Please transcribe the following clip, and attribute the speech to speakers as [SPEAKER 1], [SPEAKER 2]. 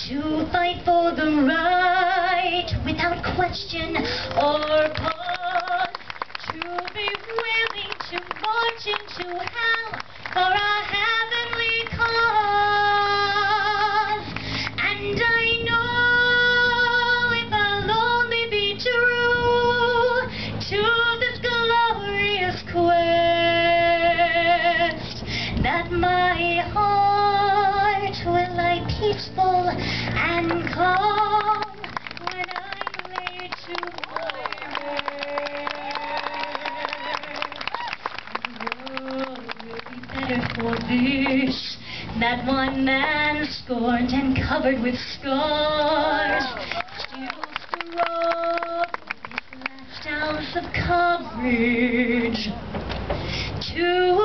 [SPEAKER 1] to fight for the right without question or pause, to be willing to march into hell for our heavenly cause. And I know if I'll only be true to this glorious quest, that my heart will lie peaceful and calm when I'm laid to my rest. The world will be better for this, that one man scorned and covered with scars, still strong with his last ounce of courage to